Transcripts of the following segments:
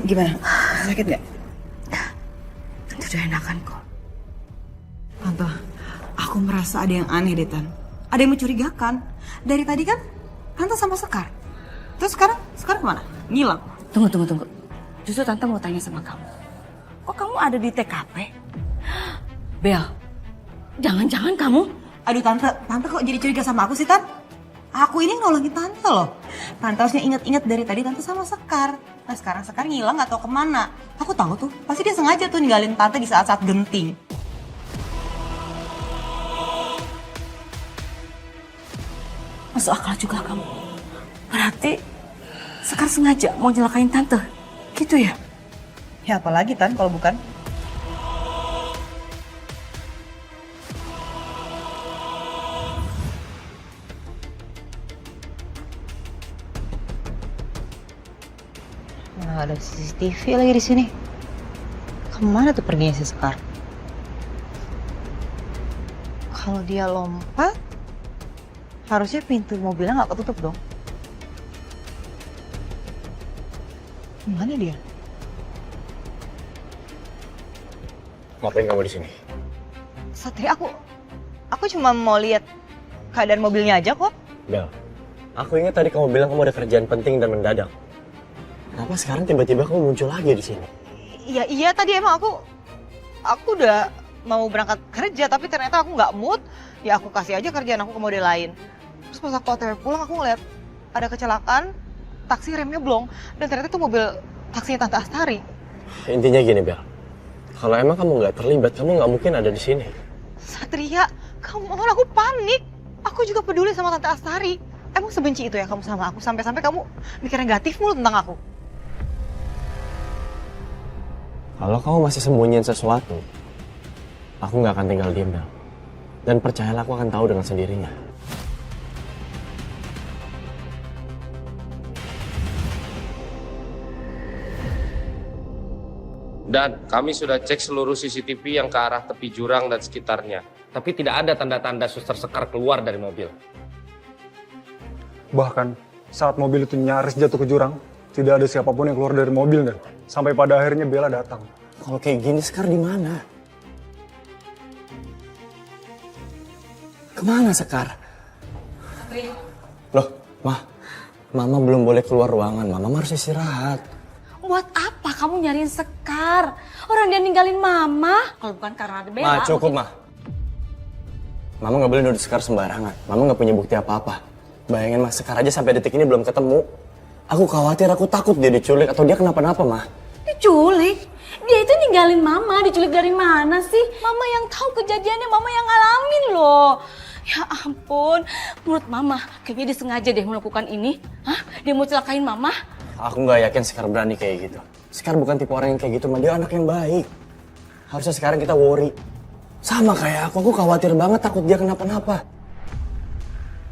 Gimana? Sakit nggak? Tante udah enakan kok. Tante, aku merasa ada yang aneh deh, Tan. Ada yang mencurigakan. Dari tadi kan Tante sama Sekar. Terus sekarang kemana? Ngilang. Tunggu. Justru Tante mau tanya sama kamu. Kok kamu ada di TKP? Bel, jangan-jangan kamu... Aduh Tante kok jadi curiga sama aku sih, Tan? Aku ini nolongin Tante loh. Tante harusnya inget-inget dari tadi Tante sama Sekar. Nah sekarang Sekar ngilang gak tahu kemana. Aku tahu tuh, pasti dia sengaja tuh ninggalin Tante di saat-saat genting. Masuk akal juga kamu. Berarti Sekar sengaja mau nyelakain Tante. Gitu ya? Ya apalagi Tan kalau bukan. Nah, ada CCTV lagi di sini. Kemana tuh perginya si Sekar? Kalau dia lompat, harusnya pintu mobilnya nggak ketutup dong. Mana dia? Ngapain kamu di sini? Satria, aku cuma mau lihat keadaan mobilnya aja kok. Bel, aku ingat tadi kamu bilang kamu ada kerjaan penting dan mendadak. Kenapa sekarang tiba-tiba kamu muncul lagi di sini? Iya tadi emang aku udah mau berangkat kerja tapi ternyata aku nggak mood. Ya aku kasih aja kerjaan aku ke model lain. Terus pas aku OTW pulang aku ngeliat ada kecelakaan, taksi remnya blong dan ternyata itu mobil taksinya Tante Astari. Intinya gini Bel, kalau emang kamu nggak terlibat, kamu nggak mungkin ada di sini. Satria, kamu mohon, aku panik. Aku juga peduli sama Tante Astari. Emang sebenci itu ya kamu sama aku sampai-sampai kamu mikir negatif mulu tentang aku? Kalau kamu masih sembunyiin sesuatu, aku nggak akan tinggal diam Bel. Dan percayalah aku akan tahu dengan sendirinya. Dan kami sudah cek seluruh CCTV yang ke arah tepi jurang dan sekitarnya. Tapi tidak ada tanda-tanda Suster Sekar keluar dari mobil. Bahkan saat mobil itu nyaris jatuh ke jurang, tidak ada siapapun yang keluar dari mobil dan sampai pada akhirnya Bella datang. Kalau kayak gini Sekar di mana? Kemana Sekar? Loh, Mama belum boleh keluar ruangan. Mama harus istirahat. Buat apa kamu nyariin Sekar? Orang dia ninggalin Mama. Kalau bukan karena ada Bella. Ma, cukup Ma. Mama nggak boleh nuduh Sekar sembarangan. Mama nggak punya bukti apa-apa. Bayangin Mas, Sekar aja sampai detik ini belum ketemu. Aku khawatir, aku takut dia diculik atau dia kenapa-napa, Ma. Diculik? Dia itu ninggalin Mama. Diculik dari mana sih? Mama yang tahu kejadiannya, Mama yang ngalamin loh. Ya ampun, menurut Mama kayaknya dia sengaja deh melakukan ini. Hah? Dia mau celakain Mama? Aku nggak yakin Sekar berani kayak gitu. Sekar bukan tipe orang yang kayak gitu, Ma. Dia anak yang baik. Harusnya sekarang kita worry. Sama kayak aku khawatir banget takut dia kenapa-napa.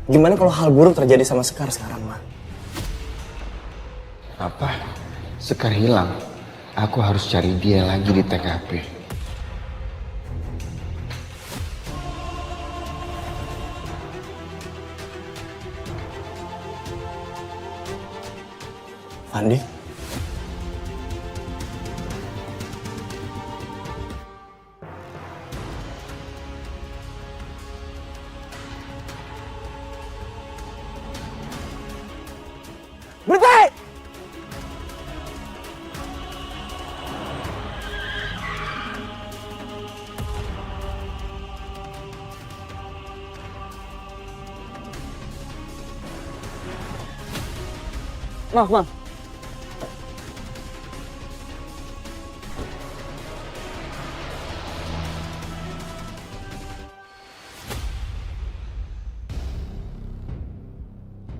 Gimana kalau hal buruk terjadi sama Sekar sekarang, Ma? Apa? Sekar hilang. Aku harus cari dia lagi di TKP. Andi? Berhenti! Maaf.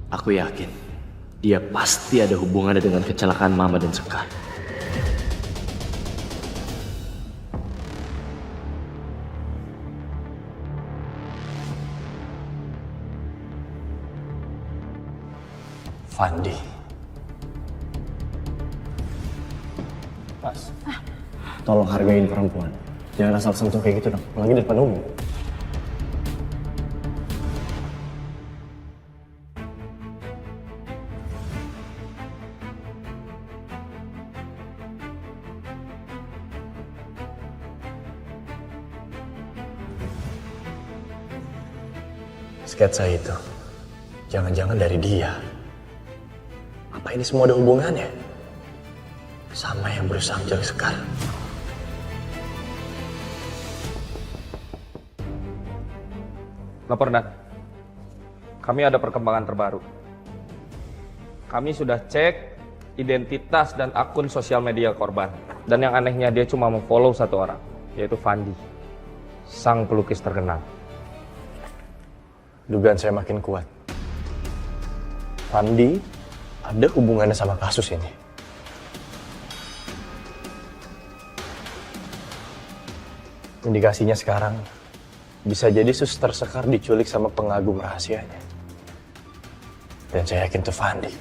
Aku yakin dia pasti ada hubungannya dengan kecelakaan Mama dan Sekar. Fandi. Mas, tolong hargain perempuan. Jangan asal sentuh kayak gitu dong, apalagi di depan umum. sketsa itu, jangan-jangan dari dia. Apa ini semua ada hubungannya sama yang berusaha menjaga Sekar? Lapor Dan. Kami ada perkembangan terbaru. Kami sudah cek identitas dan akun sosial media korban. Dan yang anehnya dia cuma memfollow satu orang, yaitu Fandi, sang pelukis terkenal. Dugaan saya makin kuat. Fandi ada hubungannya sama kasus ini. Indikasinya sekarang bisa jadi suster Sekar diculik sama pengagum rahasianya. Dan saya yakin itu Fandi.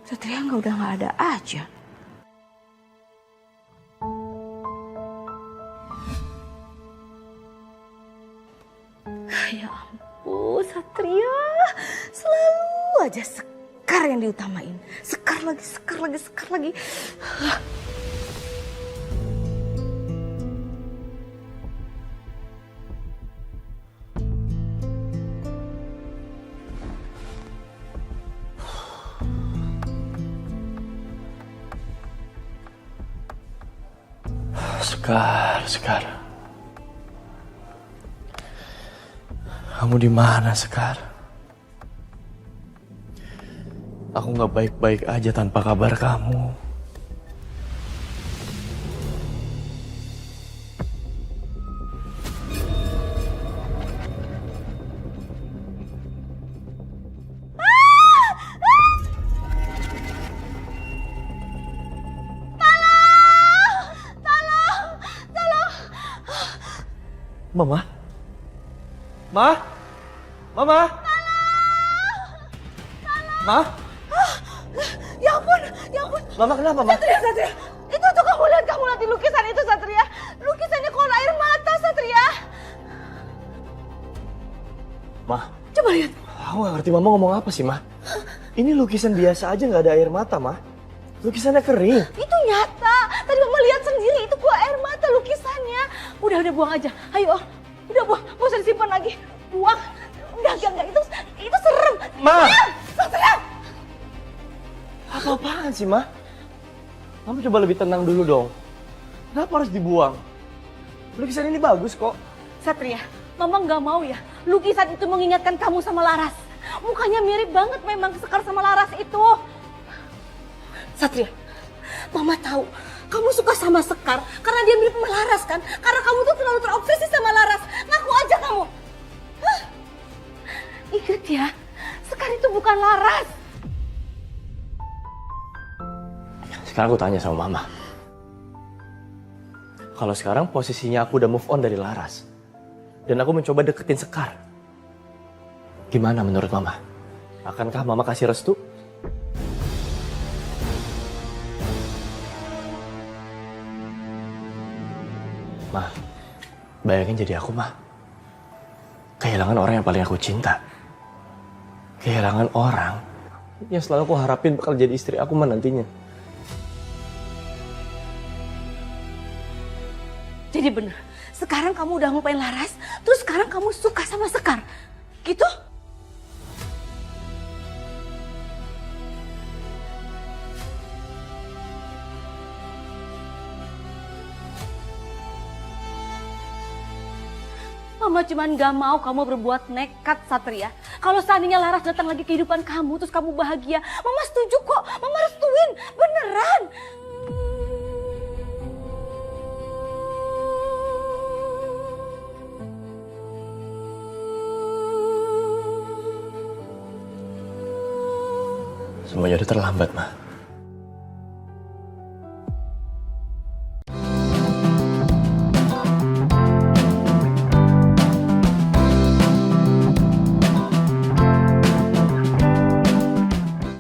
Satria udah nggak ada aja. Ya ampun, Satria selalu aja Sekar yang diutamain. Sekar lagi, Sekar lagi, Sekar lagi. Sekar. Kamu di mana, Sekar? Aku nggak baik-baik aja tanpa kabar kamu. Mama? Mama? Ma? Ya ampun, ya ampun. Mama kenapa, Ma? Satria. Itu tuh kamu lihat di lukisan itu, Satria. Lukisannya kolam air mata, Satria. Ma, Coba lihat. aku gak ngerti Mama ngomong apa sih, Ma? Ini lukisan biasa aja gak ada air mata, Ma. Lukisannya kering. Itu nyata. Tadi Mama lihat sendiri, itu keluar air mata lukisannya. Udah buang aja. Ayo, udah buang. Gak usah disimpan lagi. Buang. Enggak. Itu serem. Ma! Satria. Apa-apaan sih, Ma? Kamu coba lebih tenang dulu dong. Kenapa harus dibuang? Lukisan ini bagus kok. Satria, Mama nggak mau ya. Lukisan itu mengingatkan kamu sama Laras. Mukanya mirip banget memang Sekar sama Laras itu. Satria, Mama tahu kamu suka sama Sekar karena dia mirip sama Laras kan? Karena kamu tuh terlalu terobsesi sama Laras. Ngaku aja kamu. Hah? Ingat ya, Sekar itu bukan Laras. Sekarang aku tanya sama Mama. Kalau sekarang posisinya aku udah move on dari Laras. Dan aku mencoba deketin Sekar. Gimana menurut Mama? Akankah Mama kasih restu? Ma, bayangin jadi aku, Ma. Kehilangan orang yang paling aku cinta. Kehilangan orang yang selalu aku harapin bakal jadi istri aku nantinya. Jadi bener, sekarang kamu udah ngelupain Laras, terus sekarang kamu suka sama Sekar. Gitu? Mama cuman gak mau kamu berbuat nekat, Satria. Kalau seandainya Laras datang lagi kehidupan kamu, terus kamu bahagia, Mama setuju kok. Mama restuin, beneran. Semuanya udah terlambat, Ma.